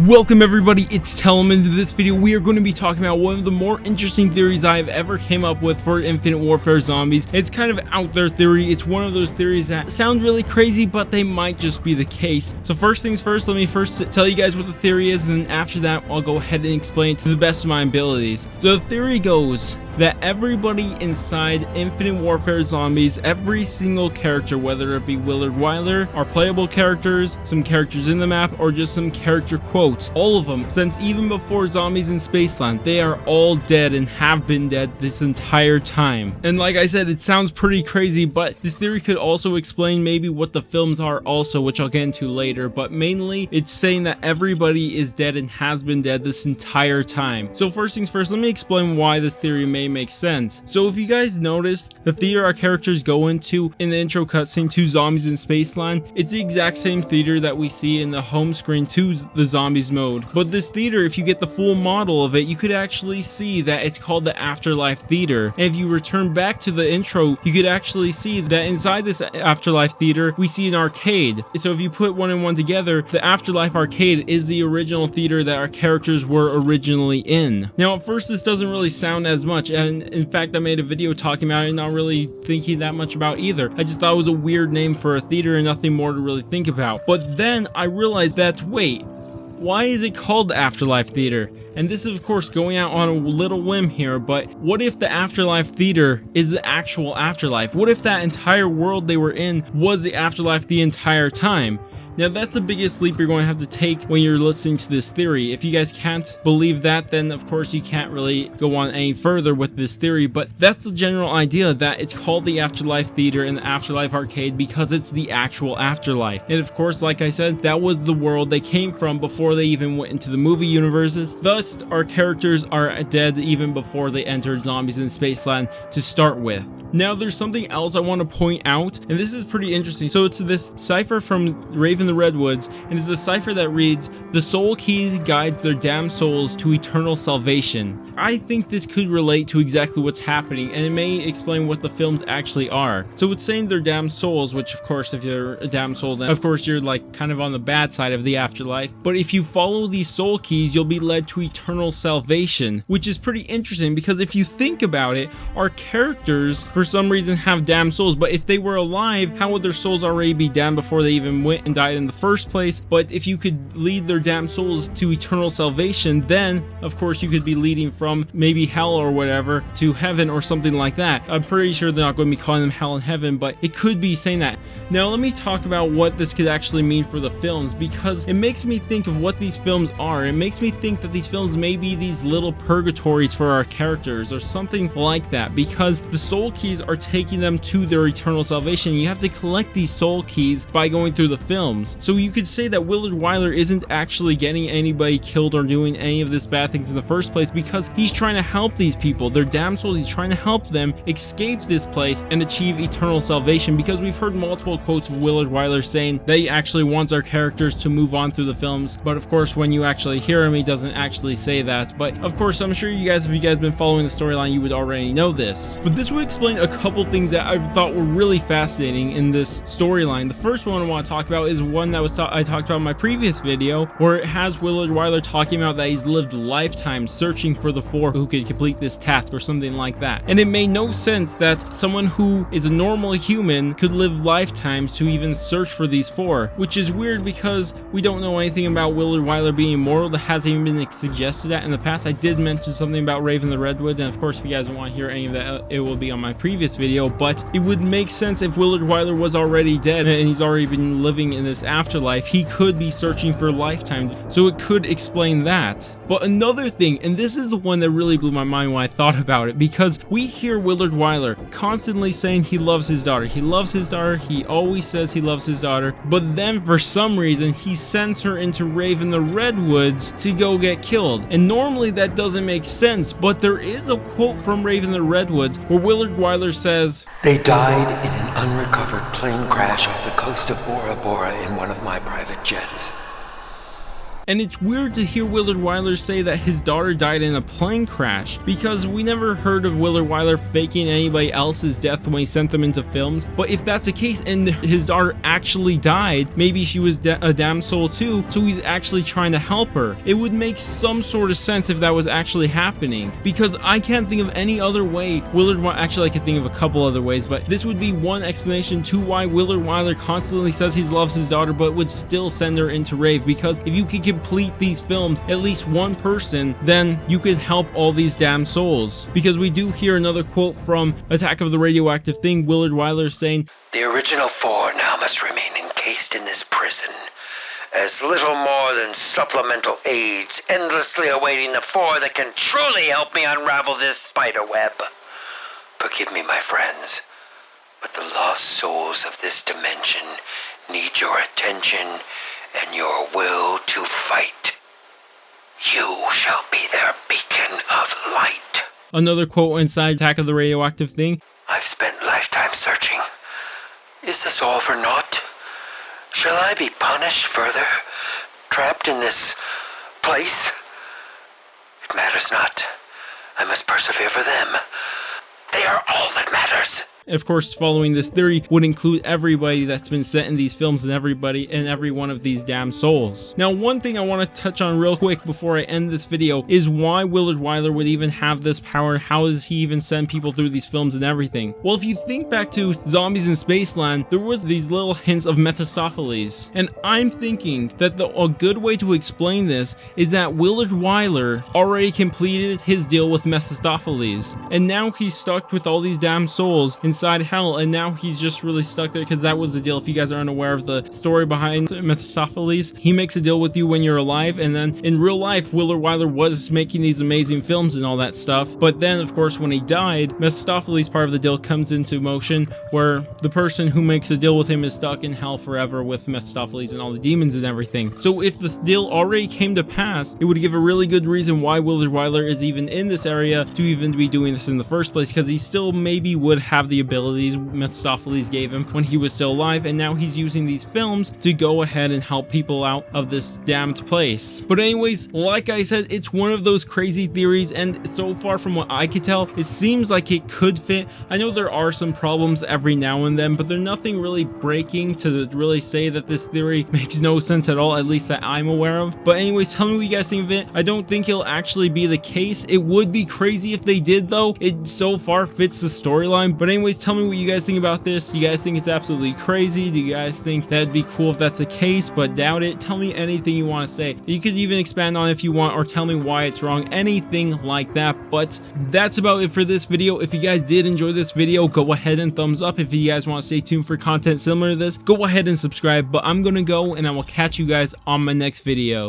Welcome everybody, it's Tellum. In this video we are going to be talking about one of the more interesting theories I have ever came up with for Infinite Warfare Zombies. It's kind of an out there theory. It's one of those theories that sound really crazy, but they might just be the case. So first things first, let me first tell you guys what the theory is, and then after that I'll go ahead and explain it to the best of my abilities. So the theory goes that everybody inside Infinite Warfare Zombies, every single character, whether it be Willard Wilder, our playable characters, some characters in the map, or just some character quotes, all of them, since even before Zombies in Spaceland, they are all dead and have been dead this entire time. And like I said, it sounds pretty crazy, but this theory could also explain maybe what the films are also, which I'll get into later, but mainly it's saying that everybody is dead and has been dead this entire time. So first things first, let me explain why this theory may make sense. So if you guys noticed, the theater our characters go into in the intro cutscene to Zombies in Spaceland, it's the exact same theater that we see in the home screen to the Zombies mode. But this theater, if you get the full model of it, you could actually see that it's called the Afterlife Theater. And if you return back to the intro, you could actually see that inside this Afterlife Theater, we see an arcade. So if you put one and one together, the Afterlife Arcade is the original theater that our characters were originally in. Now at first this doesn't really sound as much, and in fact I made a video talking about it, not really thinking that much about either. I just thought it was a weird name for a theater and nothing more to really think about. But then I realized that, wait, why is it called the Afterlife Theater? And this is of course going out on a little whim here, but what if the Afterlife Theater is the actual afterlife? What if that entire world they were in was the afterlife the entire time? Now that's the biggest leap you're going to have to take when you're listening to this theory. If you guys can't believe that, then of course you can't really go on any further with this theory, but that's the general idea, that it's called the Afterlife Theater and the Afterlife Arcade because it's the actual afterlife. And of course, like I said, that was the world they came from before they even went into the movie universes. Thus, our characters are dead even before they entered Zombies in Spaceland to start with. Now there's something else I want to point out, and this is pretty interesting. So it's this cipher from Raven the Redwoods, and it's a cipher that reads, "The soul key guides their damned souls to eternal salvation." I think this could relate to exactly what's happening, and it may explain what the films actually are. So it's saying they're damned souls, which of course if you're a damned soul, then of course you're like kind of on the bad side of the afterlife. But if you follow these soul keys, you'll be led to eternal salvation, which is pretty interesting because if you think about it, our characters for some reason have damned souls, but if they were alive, how would their souls already be damned before they even went and died in the first place? But if you could lead their damned souls to eternal salvation, then of course you could be leading from maybe hell or whatever to heaven or something like that. I'm pretty sure they're not going to be calling them hell and heaven, but it could be saying that. Now let me talk about what this could actually mean for the films, because it makes me think of what these films are. It makes me think that these films may be these little purgatories for our characters or something like that, because the soul keys are taking them to their eternal salvation. You have to collect these soul keys by going through the films. So you could say that Willard Wilder isn't actually getting anybody killed or doing any of this bad things in the first place, because he's trying to help these people. They're damn souls. He's trying to help them escape this place and achieve eternal salvation, because we've heard multiple quotes of Willard Wilder saying that he actually wants our characters to move on through the films. But of course, when you actually hear him, he doesn't actually say that. But of course, I'm sure you guys, if you guys have been following the storyline, you would already know this. But this would explain a couple things that I thought were really fascinating in this storyline. The first one I want to talk about is one that I talked about in my previous video, where it has Willard Wilder talking about that he's lived lifetimes searching for the four who could complete this task or something like that. And it made no sense that someone who is a normal human could live lifetimes to even search for these four, which is weird because we don't know anything about Willard Wilder being immortal. That hasn't even been suggested that in the past. I did mention something about Raven the Redwood, and of course if you guys want to hear any of that, it will be on my previous video, but it would make sense if Willard Wilder was already dead and he's already been living in this afterlife. He could be searching for a lifetime, so it could explain that. But another thing, and this is the one that really blew my mind when I thought about it, because we hear Willard Wilder constantly saying he loves his daughter. He loves his daughter. He always says he loves his daughter, but then for some reason he sends her into Raven the Redwoods to go get killed. And normally that doesn't make sense, but there is a quote from Raven the Redwoods where Willard Wilder says, "They died in an unrecovered plane crash off the coast of Bora Bora in one of my private jets." And it's weird to hear Willard Wilder say that his daughter died in a plane crash, because we never heard of Willard Wilder faking anybody else's death when he sent them into films. But if that's the case and his daughter actually died, maybe she was a damn soul too, so he's actually trying to help her. It would make some sort of sense if that was actually happening, because I can't think of any other way actually I could think of a couple other ways, but this would be one explanation to why Willard Wilder constantly says he loves his daughter but would still send her into rave, because if you could complete these films, at least one person, then you could help all these damn souls. Because we do hear another quote from Attack of the Radioactive Thing, Willard Wilder saying, The original 4 now must remain encased in this prison, as little more than supplemental aids, endlessly awaiting the 4 that can truly help me unravel this spider web. Forgive me, my friends, but the lost souls of this dimension need your attention and your will to fight. You shall be their beacon of light. Another quote inside Attack of the Radioactive Thing, I've spent lifetime searching. Is this all for naught? Shall I be punished further, trapped in this place? It matters not. I must persevere for them. They are all that matters. Of course, following this theory would include everybody that's been sent in these films and every one of these damn souls. Now, one thing I want to touch on real quick before I end this video is why Willard Wilder would even have this power. How does he even send people through these films and everything? Well, if you think back to Zombies in Spaceland, there was these little hints of Mephistopheles, and I'm thinking that a good way to explain this is that Willard Wilder already completed his deal with Mephistopheles, and now he's stuck with all these damn souls inside hell, and now he's just really stuck there because that was the deal. If you guys aren't aware of the story behind Mephistopheles, he makes a deal with you when you're alive, and then in real life Willard Wilder was making these amazing films and all that stuff, but then of course when he died, Mephistopheles part of the deal comes into motion where the person who makes a deal with him is stuck in hell forever with Mephistopheles and all the demons and everything. So if this deal already came to pass, it would give a really good reason why Willard Wilder is even in this area to even be doing this in the first place, because he still maybe would have the abilities Mephistopheles gave him when he was still alive, and now he's using these films to go ahead and help people out of this damned place. But anyways, like I said, it's one of those crazy theories, and so far from what I could tell, it seems like it could fit. I know there are some problems every now and then, but they're nothing really breaking to really say that this theory makes no sense at all, at least that I'm aware of. But anyways, tell me what you guys think of it. I don't think it'll actually be the case. It would be crazy if they did though. It so far fits the storyline. But anyways, tell me what you guys think about this. Do you guys think it's absolutely crazy? Do you guys think that'd be cool if that's the case, but doubt it? Tell me anything you want to say. You could even expand on it if you want, or tell me why it's wrong, anything like that. But that's about it for this video. If you guys did enjoy this video, go ahead and thumbs up. If you guys want to stay tuned for content similar to this, go ahead and subscribe. But I'm gonna go, and I will catch you guys on my next video.